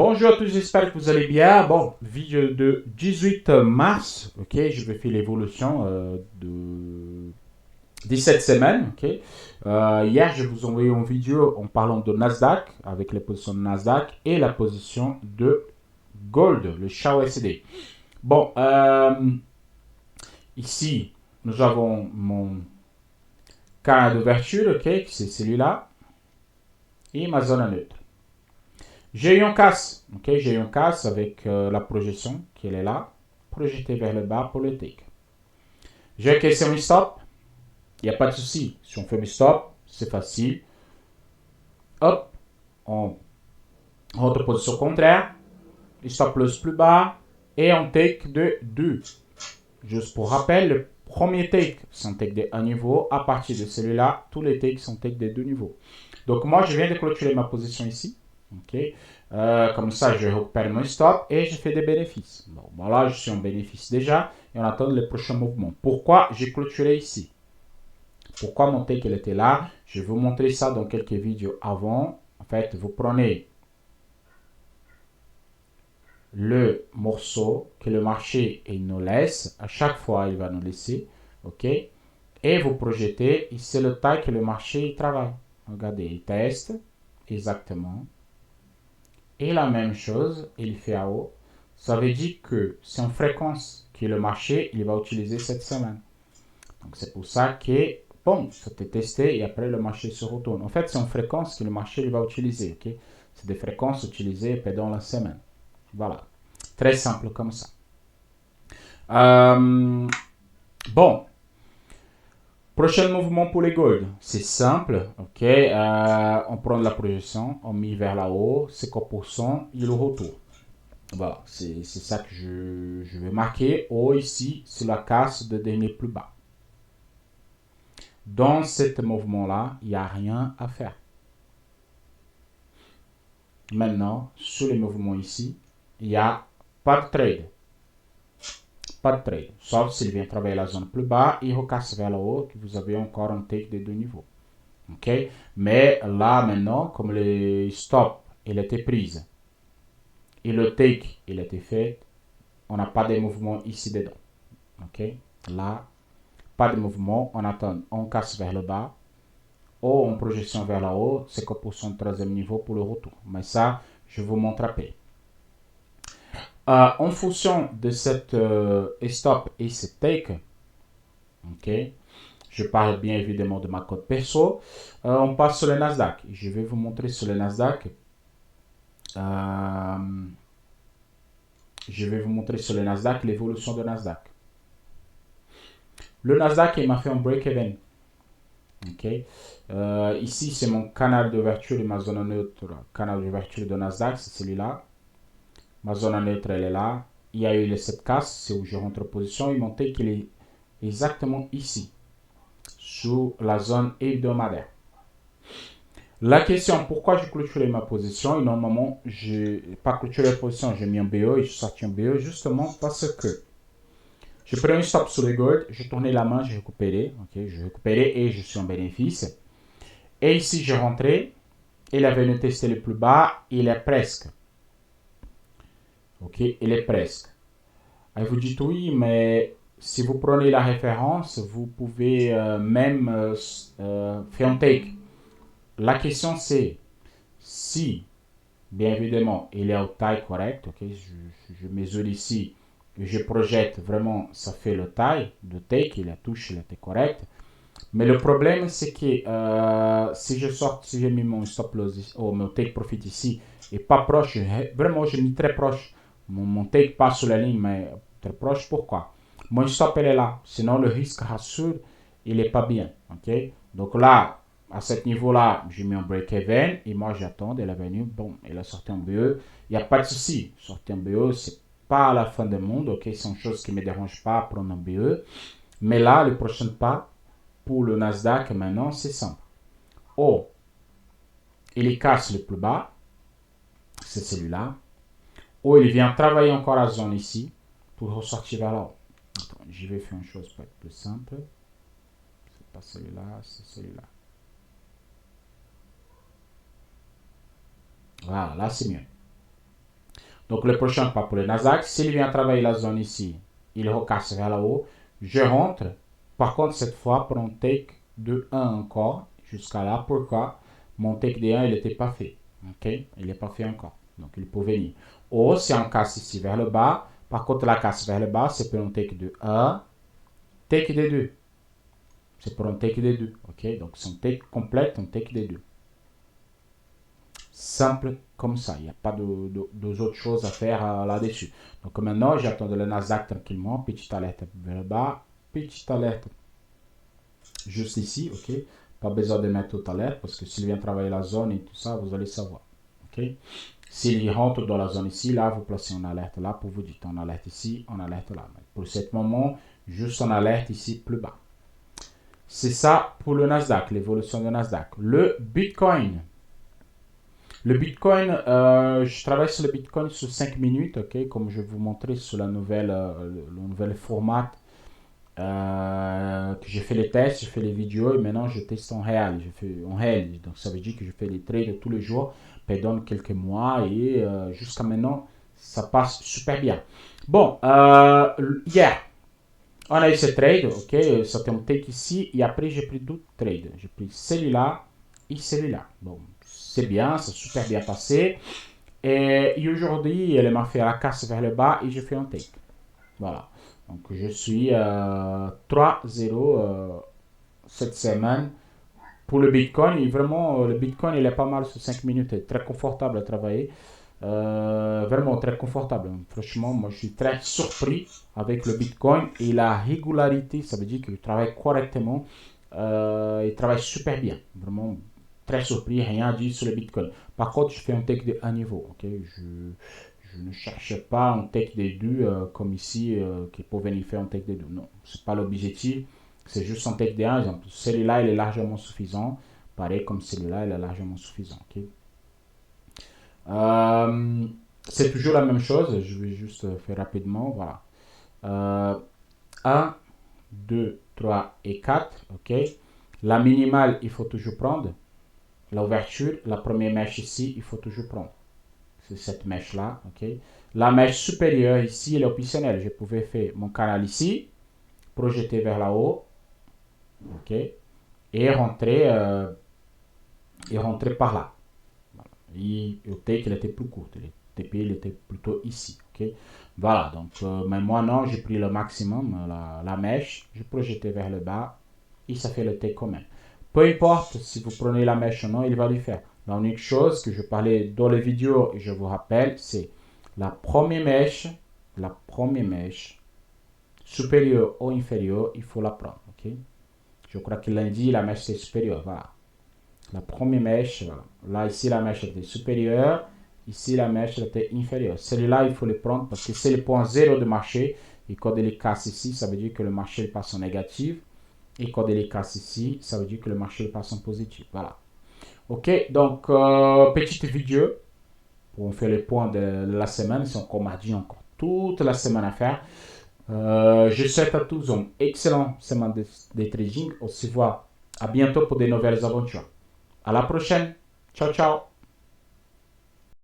Bonjour à tous, j'espère que vous allez bien. Bon, vidéo de 18 mars, ok, je vais faire l'évolution de 17 semaines, ok. Hier, je vous ai envoyé une vidéo en parlant de Nasdaq, avec les positions de Nasdaq et la position de Gold, le SHA-USD. Bon, ici, nous avons mon canal d'ouverture, ok, c'est celui-là, et ma zone neutre. J'ai eu un casse, ok, j'ai eu un casse avec la projection qui est là, projetée vers le bas pour le take. J'ai cassé un stop, il n'y a pas de souci. Si on fait un stop, c'est facile. Hop, on rentre en position contraire, stop loss plus bas et on take de 2. Juste pour rappel, le premier take, c'est un take de 1 niveau. À partir de celui-là, tous les takes sont take de 2 niveaux. Donc moi, je viens de clôturer ma position ici. Ok. Comme ça, je récupère mon stop et je fais des bénéfices. Bon, voilà, je suis en bénéfice déjà et on attend les prochains mouvements. Pourquoi j'ai clôturé ici? Pourquoi mon take était là? Je vais vous montrer ça dans quelques vidéos avant. En fait, vous prenez le morceau que le marché il nous laisse. À chaque fois, il va nous laisser. Ok? Et vous projetez. Et c'est le taille que le marché il travaille. Regardez, il teste exactement. Et la même chose, il fait à haut. Ça veut dire que c'est une fréquence que le marché il va utiliser cette semaine. Donc c'est pour ça que, bon, c'était testé et après le marché se retourne. En fait, c'est une fréquence que le marché il va utiliser. Okay? C'est des fréquences utilisées pendant la semaine. Voilà. Très simple comme ça. Bon. Prochain mouvement pour les gold. C'est simple. Ok. On prend la projection, on met vers là haut, 50%, il le retour. Voilà, c'est ça que je vais marquer. Ou ici, c'est la casse de dernier plus bas. Dans ce mouvement-là, il n'y a rien à faire. Maintenant, sur les mouvements ici, il n'y a pas de trade. Pas de trade. Sauf s'il vient travailler la zone plus bas et recasse vers le haut, que vous avez encore un take de 2 niveaux. Ok? Mais là, maintenant, comme le stop, il était prise et le take, il était fait, on n'a pas de mouvement ici dedans. Ok? Là, pas de mouvement, on attend, on casse vers le bas ou en projection vers le haut, c'est que pour son troisième niveau pour le retour. Mais ça, je vous montre après. En fonction de cette stop et cette take, ok, je parle bien évidemment de ma cote perso, on passe sur le Nasdaq. Je vais vous montrer sur le Nasdaq. Je vais vous montrer sur le Nasdaq l'évolution de Nasdaq. Le Nasdaq, il m'a fait un break-even. Ok. Ici, c'est mon canal d'ouverture de ma zone neutre. Canal d'ouverture de Nasdaq, c'est celui-là. Ma zone neutre, elle est là. Il y a eu les 7 casse, c'est où je rentre en position. Il montait qu'il est exactement ici, sous la zone hebdomadaire. La question, pourquoi j'ai clôturé ma position? Et normalement, je n'ai pas clôturé la position, j'ai mis un BE et je suis sorti un BE justement parce que je prends un stop sur les gold, je tournais la main, j'ai récupéré, ok, je récupéré et je suis en bénéfice. Et ici, j'ai rentré, il est venu tester le plus bas, il est presque. Ok, il est presque. Et vous dites oui, mais si vous prenez la référence, vous pouvez même faire un take. La question c'est si, bien évidemment, il est en taille correcte, ok, je mesure ici, je projette vraiment, ça fait le taille de take, il a touché, il était correct. Mais le problème, c'est que si je sors, si j'ai mis mon stop loss ou mon take profit ici et pas proche, vraiment j'ai mis très proche. Mon take pas sur la ligne, mais très proche. Pourquoi? Mon stop elle est là. Sinon le risque rassure, il est pas bien. Ok? Donc là, à ce niveau-là, j'ai mis un break-even et moi j'attends. Elle est venue, bon, elle a sorti un BE. Il n'y a pas de souci. Sortir un BE, c'est pas la fin du monde. Ok? C'est une chose qui me dérange pas prendre un BE. Mais là, le prochain pas, pour le Nasdaq, maintenant, c'est simple. Oh, il casse le plus bas, c'est celui-là. Oh, il vient travailler encore la zone ici pour ressortir vers là-haut. Je vais faire une chose pour être plus simple. C'est pas celui-là, c'est celui-là. Voilà, là c'est mieux. Donc le prochain pas pour le Nasdaq, s'il vient travailler la zone ici, il recasse vers là-haut, je rentre. Par contre, cette fois, pour un take de 1 encore, jusqu'à là. Pourquoi? Mon take de 1, il n'était pas fait. Ok? Il n'est pas fait encore. Donc il peut venir. Ou si on casse ici vers le bas, par contre la casse vers le bas, c'est pour un take de 1, take de 2. C'est pour un take de 2. Ok? Donc c'est un take complet, un take de 2. Simple comme ça. Il n'y a pas d'autres choses à faire là-dessus. Donc maintenant, j'attends le Nasdaq tranquillement. Petite alerte vers le bas. Petite alerte juste ici. Ok. Pas besoin de mettre toute alerte parce que s'il vient travailler la zone et tout ça, vous allez savoir. Ok. S'il rentre dans la zone ici, là, vous placez une alerte là pour vous dire on alerte ici, on alerte là. Mais pour ce moment, juste on alerte ici plus bas. C'est ça pour le Nasdaq, l'évolution du Nasdaq. Le Bitcoin. Le Bitcoin, je travaille sur le Bitcoin sur 5 minutes, ok, comme je vais vous montrer sur le nouvel format que j'ai fait les tests, j'ai fait les vidéos et maintenant je teste en réel. Je fais en réel, donc ça veut dire que je fais les trades tous les jours pendant quelques mois et jusqu'à maintenant ça passe super bien. Bon, hier on a eu ce trade, ok, c'était un take ici et après j'ai pris d'autres trades. J'ai pris celui-là et celui-là. Bon, c'est bien, c'est super bien passé. Et aujourd'hui, elle m'a fait la casse vers le bas et j'ai fait un take. Voilà. Donc je suis 3-0 cette semaine pour le Bitcoin. Et vraiment, le Bitcoin, il est pas mal sur 5 minutes. Il est très confortable à travailler. Vraiment très confortable. Franchement, moi je suis très surpris avec le Bitcoin et la régularité. Ça veut dire qu'il travaille correctement. Il travaille super bien. Vraiment très surpris, rien à dire sur le Bitcoin. Par contre, je fais un take de 1 niveau. Okay? Je ne cherche pas un take de 2 comme ici qui peut venir faire un take de 2. Non, c'est pas l'objectif. C'est juste un take de 1. Exemple, celui-là, il est largement suffisant. Pareil comme celui-là, il est largement suffisant. Okay? C'est toujours la même chose. Je vais juste faire rapidement. Voilà. 1, 2, 3 et 4. Ok. La minimale, il faut toujours prendre. L'ouverture, la première mèche ici, il faut toujours prendre. C'est cette mèche-là. Ok. La mèche supérieure ici, elle est optionnelle. Je pouvais faire mon canal ici, projeter vers là-haut. Ok. Et rentrer par là. Et le take, il était plus court. Le TP, il était plutôt ici. Okay? Voilà, donc, mais moi, non, j'ai pris le maximum, la mèche, j'ai projeté vers le bas, et ça fait le take quand même. Peu importe si vous prenez la mèche ou non, il va le faire. La unique chose que je parlais dans les vidéos, et je vous rappelle, c'est la première mèche, supérieure ou inférieure, il faut la prendre. Okay? Je crois que lundi, la mèche est supérieure. Voilà. La première mèche, voilà. Là, ici, la mèche était supérieure. Ici, la mèche était inférieure. Celui-là, il faut le prendre parce que c'est le point zéro de marché. Et quand il est casse ici, ça veut dire que le marché passe en négatif. Et quand il est casse ici, ça veut dire que le marché passe en positif. Voilà. Ok, donc, petite vidéo pour faire le point de la semaine. C'est encore mardi, encore toute la semaine à faire. Je souhaite à tous une excellente semaine de trading. On se voit à bientôt pour de nouvelles aventures. À la prochaine. Ciao, ciao.